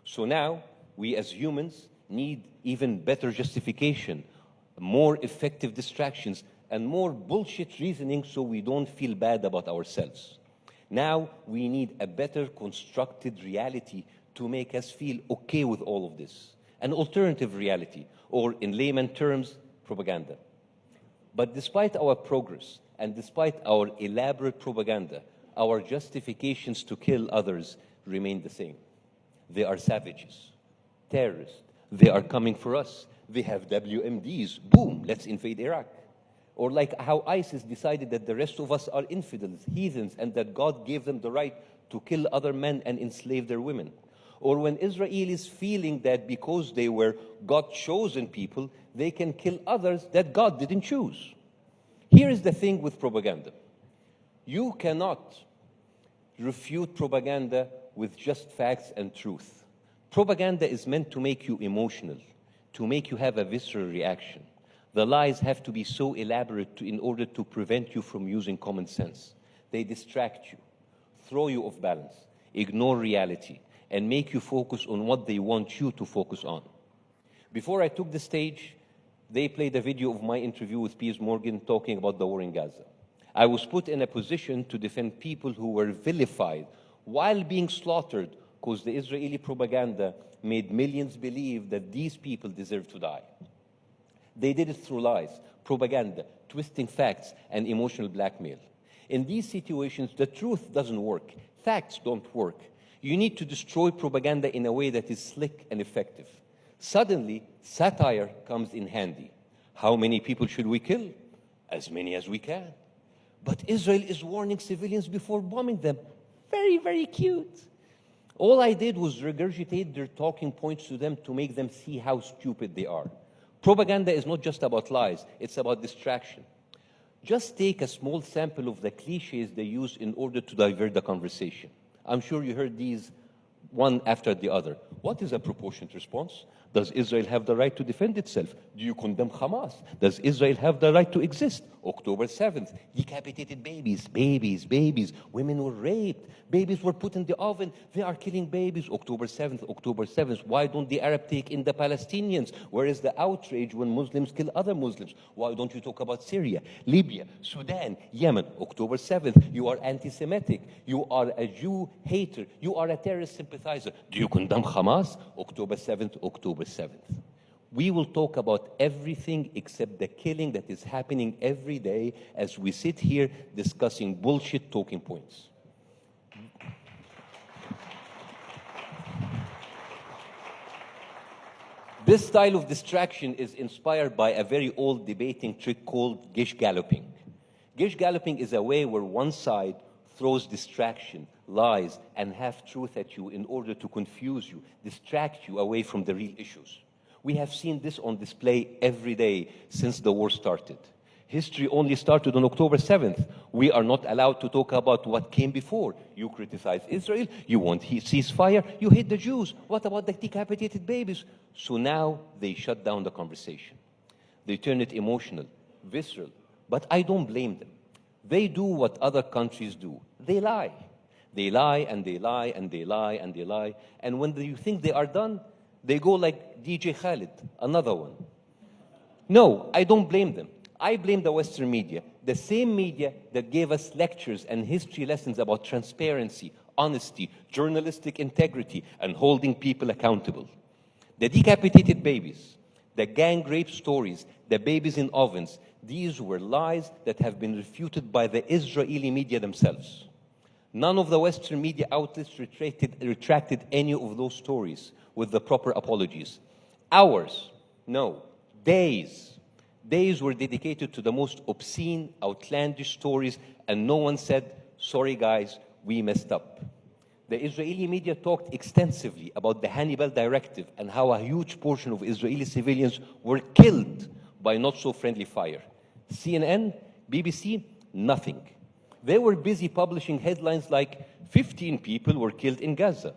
So now, we as humans need even better justification, more effective distractions, and more bullshit reasoning so we don't feel bad about ourselves. Now, we need a better constructed reality to make us feel okay with all of this. An alternative reality, or in layman terms, propaganda. But despite our progress, and despite our elaborate propaganda, our justifications to kill others remain the same. They are savages, terrorists. They are coming for us. They have WMDs. Boom, let's invade Iraq. Or like how ISIS decided that the rest of us are infidels, heathens, and that God gave them the right to kill other men and enslave their women. Or when Israelis feeling that because they were God-chosen people, they can kill others that God didn't choose. Here is the thing with propaganda. You cannot refute propaganda with just facts and truth. Propaganda is meant to make you emotional, to make you have a visceral reaction. The lies have to be so elaborate in order to prevent you from using common sense. They distract you, throw you off balance, ignore reality, and make you focus on what they want you to focus on. Before I took the stage, they played a video of my interview with Piers Morgan talking about the war in Gaza. I was put in a position to defend people who were vilified while being slaughtered because the Israeli propaganda made millions believe that these people deserve to die. They did it through lies, propaganda, twisting facts, and emotional blackmail. In these situations, the truth doesn't work. Facts don't work. You need to destroy propaganda in a way that is slick and effective. Suddenly, satire comes in handy. How many people should we kill? As many as we can. But Israel is warning civilians before bombing them. Very, very cute. All I did was regurgitate their talking points to them to make them see how stupid they are. Propaganda is not just about lies, it's about distraction. Just take a small sample of the cliches they use in order to divert the conversation. I'm sure you heard these one after the other. What is a proportionate response? Does Israel have the right to defend itself? Do you condemn Hamas? Does Israel have the right to exist? October 7th, decapitated babies, babies. Women were raped. Babies were put in the oven. They are killing babies. October 7th. Why don't the Arab take in the Palestinians? Where is the outrage when Muslims kill other Muslims? Why don't you talk about Syria, Libya, Sudan, Yemen? October 7th, you are anti-Semitic. You are a Jew hater. You are a terrorist sympathizer. Do you condemn Hamas? October 7th. We will talk about everything except the killing that is happening every day as we sit here discussing bullshit talking points. This style of distraction is inspired by a very old debating trick called gish galloping. Gish galloping is a way where one side throws distraction, lies, and half-truth at you in order to confuse you, distract you away from the real issues. We have seen this on display every day since the war started. History only started on October 7th. We are not allowed to talk about what came before. You criticize Israel, you want ceasefire, you hate the Jews. What about the decapitated babies? So now they shut down the conversation. They turn it emotional, visceral, but I don't blame them. They do what other countries do. They lie. They lie and they lie and they lie and they lie. And when you think they are done, they go like DJ Khaled, another one. No, I don't blame them. I blame the Western media, the same media that gave us lectures and history lessons about transparency, honesty, journalistic integrity, and holding people accountable. The decapitated babies, the gang rape stories, the babies in ovens, these were lies that have been refuted by the Israeli media themselves. None of the Western media outlets retracted any of those stories with the proper apologies. Hours, no, days were dedicated to the most obscene, outlandish stories, and no one said, sorry guys, we messed up. The Israeli media talked extensively about the Hannibal Directive and how a huge portion of Israeli civilians were killed by not-so-friendly fire. CNN, BBC, nothing. They were busy publishing headlines like 15 people were killed in Gaza.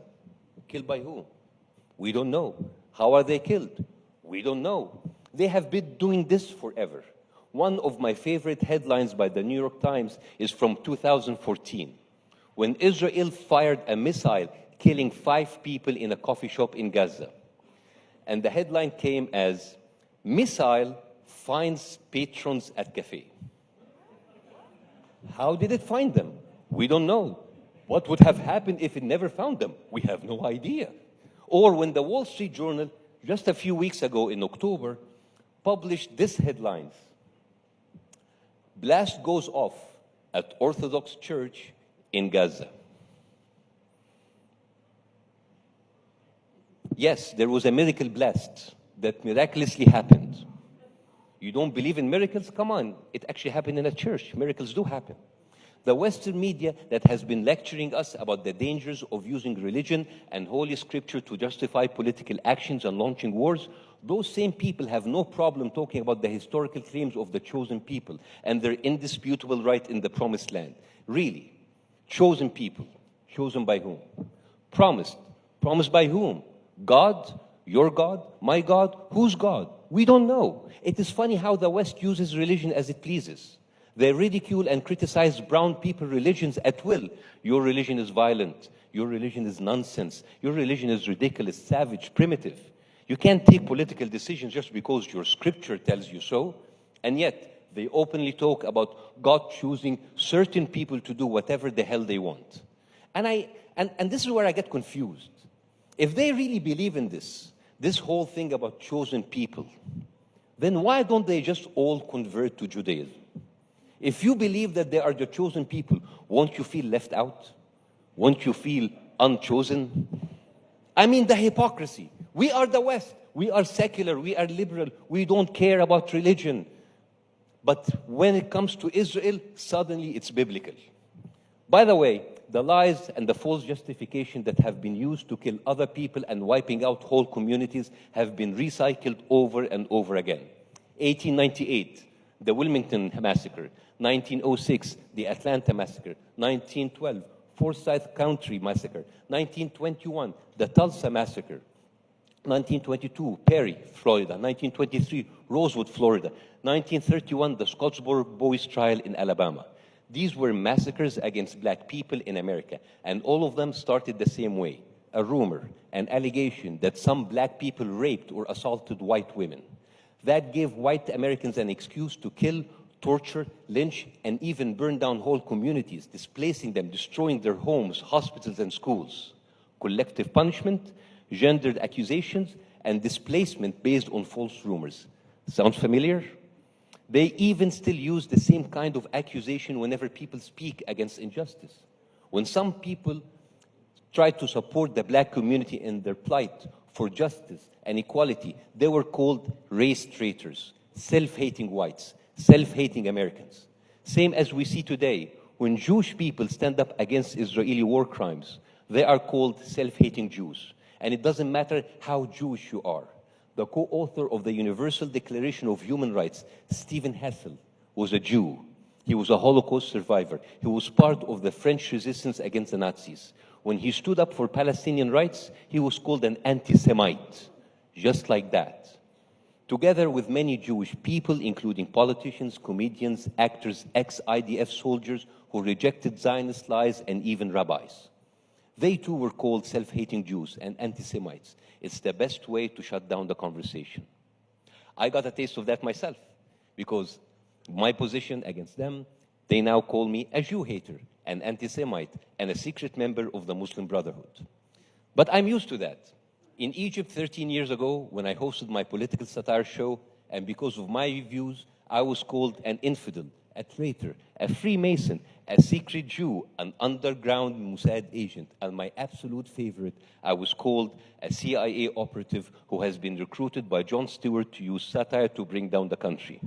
Killed by who? We don't know. How are they killed? We don't know. They have been doing this forever. One of my favorite headlines by the New York Times is from 2014, when Israel fired a missile killing 5 people in a coffee shop in Gaza. And the headline came as, "Missile finds patrons at cafe." How did it find them? We don't know. What would have happened if it never found them? We have no idea. Or when the Wall Street Journal, just a few weeks ago in October, published this headlines: "Blast goes off at Orthodox Church in Gaza." Yes, there was a miracle blast that miraculously happened. You don't believe in miracles? Come on, it actually happened in a church. Miracles do happen. The Western media that has been lecturing us about the dangers of using religion and Holy Scripture to justify political actions and launching wars, those same people have no problem talking about the historical claims of the chosen people and their indisputable right in the promised land. Really, chosen people. Chosen by whom? Promised. Promised by whom? God? Your God? My God? Whose God? We don't know. It is funny how the West uses religion as it pleases. They ridicule and criticize brown people religions at will. Your religion is violent. Your religion is nonsense. Your religion is ridiculous, savage, primitive. You can't take political decisions just because your scripture tells you so. And yet, they openly talk about God choosing certain people to do whatever the hell they want. And this is where I get confused. If they really believe in this whole thing about chosen people, then why don't they just all convert to Judaism? If you believe that they are the chosen people, won't you feel left out? Won't you feel unchosen? I mean, the hypocrisy. We are the West. We are secular. We are liberal. We don't care about religion. But when it comes to Israel, suddenly it's biblical. By the way, the lies and the false justification that have been used to kill other people and wiping out whole communities have been recycled over and over again. 1898, the Wilmington Massacre. 1906, the Atlanta Massacre. 1912, Forsyth County Massacre. 1921, the Tulsa Massacre. 1922, Perry, Florida. 1923, Rosewood, Florida. 1931, the Scottsboro Boys Trial in Alabama. These were massacres against black people in America, and all of them started the same way. A rumor, an allegation that some black people raped or assaulted white women. That gave white Americans an excuse to kill, torture, lynch, and even burn down whole communities, displacing them, destroying their homes, hospitals, and schools. Collective punishment, gendered accusations, and displacement based on false rumors. Sounds familiar? They even still use the same kind of accusation whenever people speak against injustice. When some people try to support the black community in their plight for justice and equality, they were called race traitors, self-hating whites, self-hating Americans. Same as we see today, when Jewish people stand up against Israeli war crimes, they are called self-hating Jews. And it doesn't matter how Jewish you are. The co-author of the Universal Declaration of Human Rights, Stephen Hessel, was a Jew. He was a Holocaust survivor. He was part of the French resistance against the Nazis. When he stood up for Palestinian rights, he was called an anti-Semite, just like that. Together with many Jewish people, including politicians, comedians, actors, ex-IDF soldiers who rejected Zionist lies, and even rabbis. They too were called self-hating Jews and anti-Semites. It's the best way to shut down the conversation. I got a taste of that myself because my position against them, they now call me a Jew hater, an anti-Semite, and a secret member of the Muslim Brotherhood. But I'm used to that. In Egypt 13 years ago, when I hosted my political satire show, and because of my views, I was called an infidel, a traitor, a Freemason, a secret Jew, an underground Mossad agent, and my absolute favorite, I was called a CIA operative who has been recruited by Jon Stewart to use satire to bring down the country.